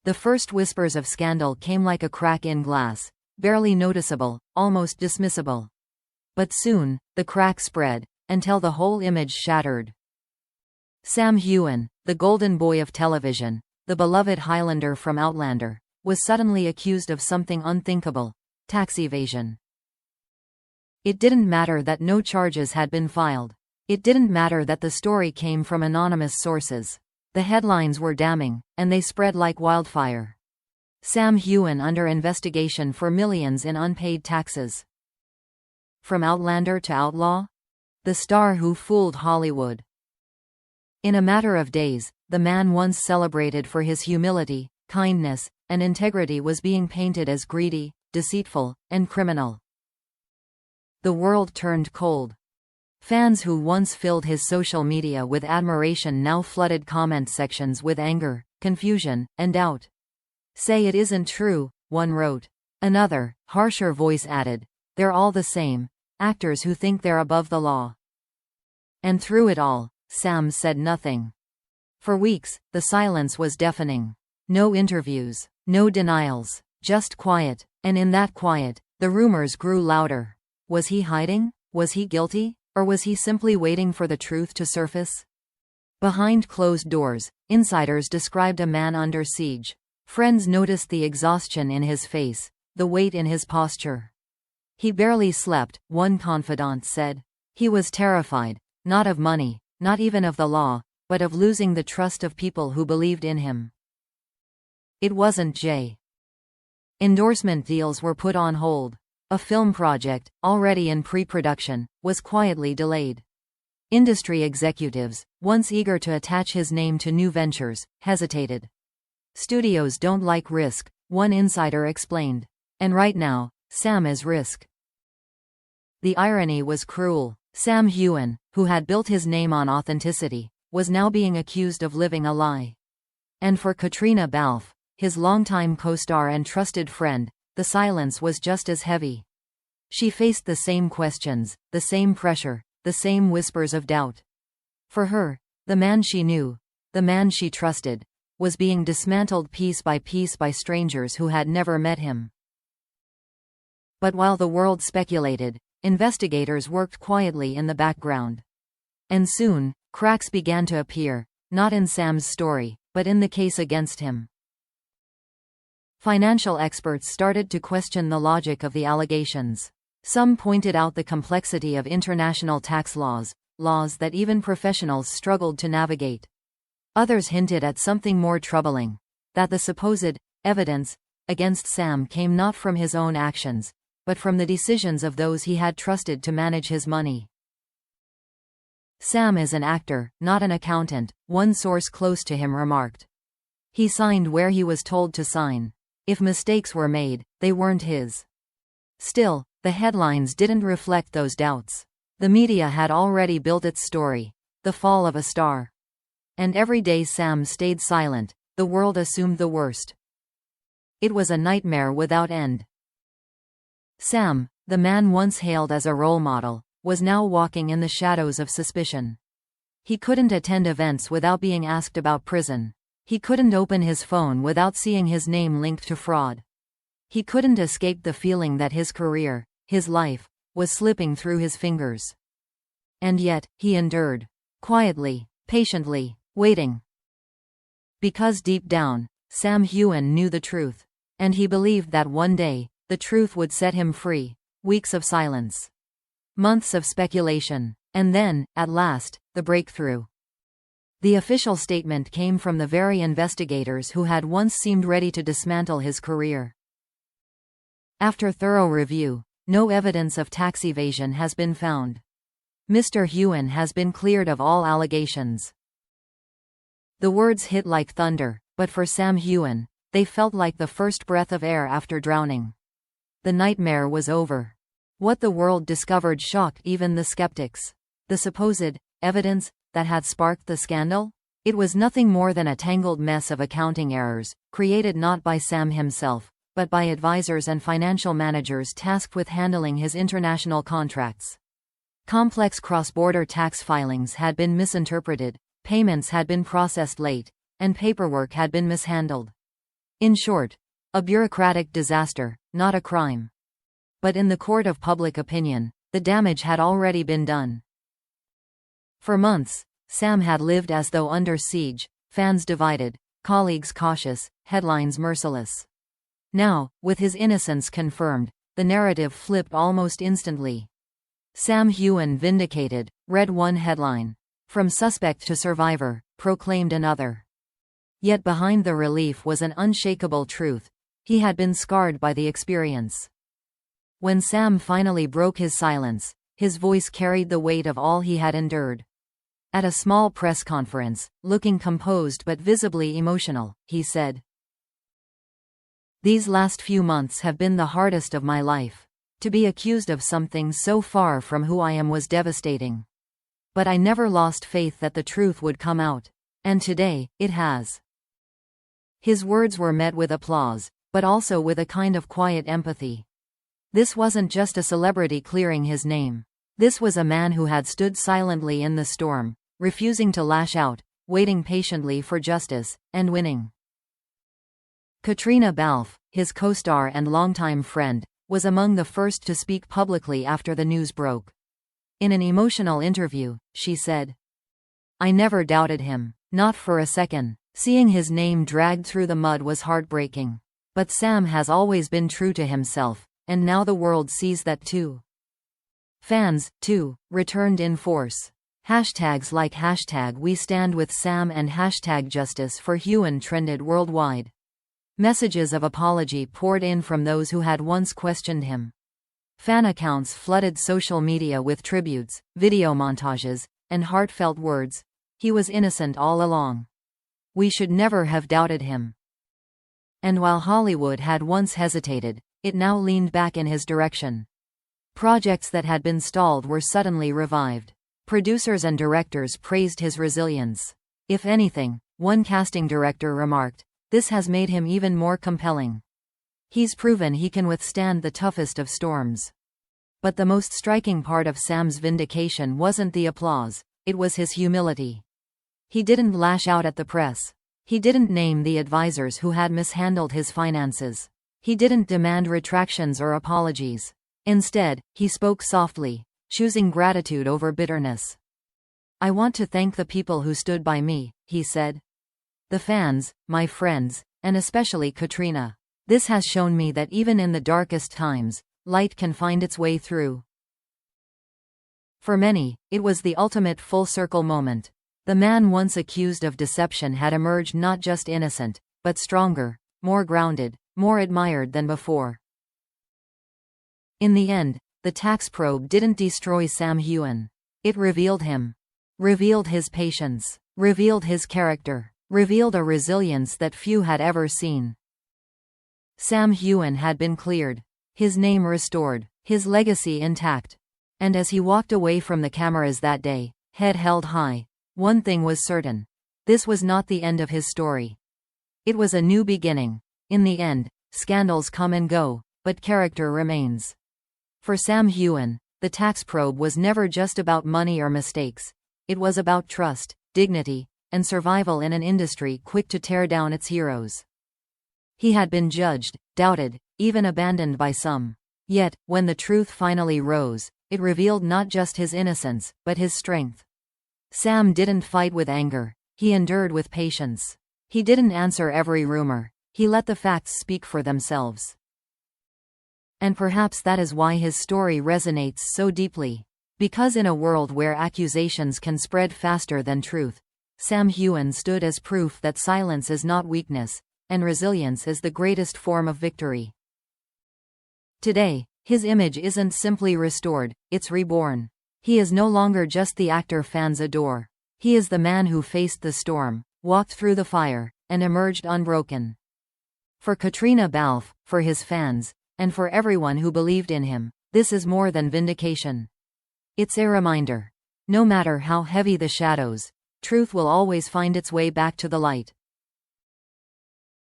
The first whispers of scandal came like a crack in glass, barely noticeable, almost dismissible. But soon, the crack spread, until the whole image shattered. Sam Heughan, the golden boy of television, the beloved Highlander from Outlander, was suddenly accused of something unthinkable: tax evasion. It didn't matter that no charges had been filed. It didn't matter that the story came from anonymous sources. The headlines were damning, and they spread like wildfire. Sam Heughan under investigation for millions in unpaid taxes. From Outlander to outlaw? The star who fooled Hollywood. In a matter of days, the man once celebrated for his humility, kindness, and integrity was being painted as greedy, deceitful, and criminal. The world turned cold. Fans who once filled his social media with admiration now flooded comment sections with anger, confusion, and doubt. "Say it isn't true," one wrote. Another, harsher voice added, "They're all the same, actors who think they're above the law." And through it all, Sam said nothing. For weeks, the silence was deafening. No interviews, no denials, just quiet, and in that quiet, the rumors grew louder. Was he hiding? Was he guilty? Or was he simply waiting for the truth to surface? Behind closed doors, insiders described a man under siege. Friends noticed the exhaustion in his face, the weight in his posture. He barely slept, one confidant said. He was terrified, not of money, not even of the law, but of losing the trust of people who believed in him. It wasn't Jay. Endorsement deals were put on hold. A film project, already in pre-production, was quietly delayed. Industry executives, once eager to attach his name to new ventures, hesitated. Studios don't like risk, one insider explained. And right now, Sam is risk. The irony was cruel. Sam Heughan, who had built his name on authenticity, was now being accused of living a lie. And for Katrina Balfe, his longtime co-star and trusted friend, the silence was just as heavy. She faced the same questions, the same pressure, the same whispers of doubt. For her, the man she knew, the man she trusted, was being dismantled piece by strangers who had never met him. But while the world speculated, investigators worked quietly in the background. And soon, cracks began to appear, not in Sam's story, but in the case against him. Financial experts started to question the logic of the allegations. Some pointed out the complexity of international tax laws, laws that even professionals struggled to navigate. Others hinted at something more troubling: that the supposed evidence against Sam came not from his own actions, but from the decisions of those he had trusted to manage his money. "Sam is an actor, not an accountant," one source close to him remarked. "He signed where he was told to sign. If mistakes were made, they weren't his." Still, the headlines didn't reflect those doubts. The media had already built its story: the fall of a star. And every day Sam stayed silent, the world assumed the worst. It was a nightmare without end. Sam, the man once hailed as a role model, was now walking in the shadows of suspicion. He couldn't attend events without being asked about prison. He couldn't open his phone without seeing his name linked to fraud. He couldn't escape the feeling that his career, his life, was slipping through his fingers. And yet, he endured. Quietly, patiently, waiting. Because deep down, Sam Heughan knew the truth. And he believed that one day, the truth would set him free. Weeks of silence. Months of speculation. And then, at last, the breakthrough. The official statement came from the very investigators who had once seemed ready to dismantle his career. After thorough review, no evidence of tax evasion has been found. Mr. Heughan has been cleared of all allegations. The words hit like thunder, but for Sam Heughan, they felt like the first breath of air after drowning. The nightmare was over. What the world discovered shocked even the skeptics. The supposed evidence that had sparked the scandal? It was nothing more than a tangled mess of accounting errors, created not by Sam himself, but by advisors and financial managers tasked with handling his international contracts. Complex cross-border tax filings had been misinterpreted, payments had been processed late, and paperwork had been mishandled. In short, a bureaucratic disaster, not a crime. But in the court of public opinion, the damage had already been done. For months, Sam had lived as though under siege, fans divided, colleagues cautious, headlines merciless. Now, with his innocence confirmed, the narrative flipped almost instantly. Sam Heughan vindicated, read one headline. From suspect to survivor, proclaimed another. Yet behind the relief was an unshakable truth. He had been scarred by the experience. When Sam finally broke his silence, his voice carried the weight of all he had endured. At a small press conference, looking composed but visibly emotional, he said, "These last few months have been the hardest of my life. To be accused of something so far from who I am was devastating. But I never lost faith that the truth would come out. And today, it has." His words were met with applause, but also with a kind of quiet empathy. This wasn't just a celebrity clearing his name. This was a man who had stood silently in the storm, refusing to lash out, waiting patiently for justice, and winning. Katrina Balfe, his co-star and longtime friend, was among the first to speak publicly after the news broke. In an emotional interview, she said, "I never doubted him, not for a second. Seeing his name dragged through the mud was heartbreaking. But Sam has always been true to himself, and now the world sees that too." Fans, too, returned in force. Hashtags like #WeStandWithSam and #JusticeForHeughan trended worldwide. Messages of apology poured in from those who had once questioned him. Fan accounts flooded social media with tributes, video montages, and heartfelt words. He was innocent all along. We should never have doubted him. And while Hollywood had once hesitated, it now leaned back in his direction. Projects that had been stalled were suddenly revived. Producers and directors praised his resilience. If anything, one casting director remarked, "This has made him even more compelling. He's proven he can withstand the toughest of storms." But the most striking part of Sam's vindication wasn't the applause, it was his humility. He didn't lash out at the press. He didn't name the advisors who had mishandled his finances. He didn't demand retractions or apologies. Instead, he spoke softly, choosing gratitude over bitterness. "I want to thank the people who stood by me," he said. "The fans, my friends, and especially Katrina. This has shown me that even in the darkest times, light can find its way through." For many, it was the ultimate full-circle moment. The man once accused of deception had emerged not just innocent, but stronger, more grounded, more admired than before. In the end, the tax probe didn't destroy Sam Heughan. It revealed him. Revealed his patience. Revealed his character. Revealed a resilience that few had ever seen. Sam Heughan had been cleared. His name restored. His legacy intact. And as he walked away from the cameras that day, head held high, one thing was certain. This was not the end of his story. It was a new beginning. In the end, scandals come and go, but character remains. For Sam Heughan, the tax probe was never just about money or mistakes. It was about trust, dignity, and survival in an industry quick to tear down its heroes. He had been judged, doubted, even abandoned by some. Yet, when the truth finally rose, it revealed not just his innocence, but his strength. Sam didn't fight with anger, he endured with patience. He didn't answer every rumor, he let the facts speak for themselves. And perhaps that is why his story resonates so deeply. Because in a world where accusations can spread faster than truth, Sam Heughan stood as proof that silence is not weakness, and resilience is the greatest form of victory. Today, his image isn't simply restored, it's reborn. He is no longer just the actor fans adore. He is the man who faced the storm, walked through the fire, and emerged unbroken. For Katrina Balfe, for his fans, and for everyone who believed in him, this is more than vindication. It's a reminder. No matter how heavy the shadows, truth will always find its way back to the light.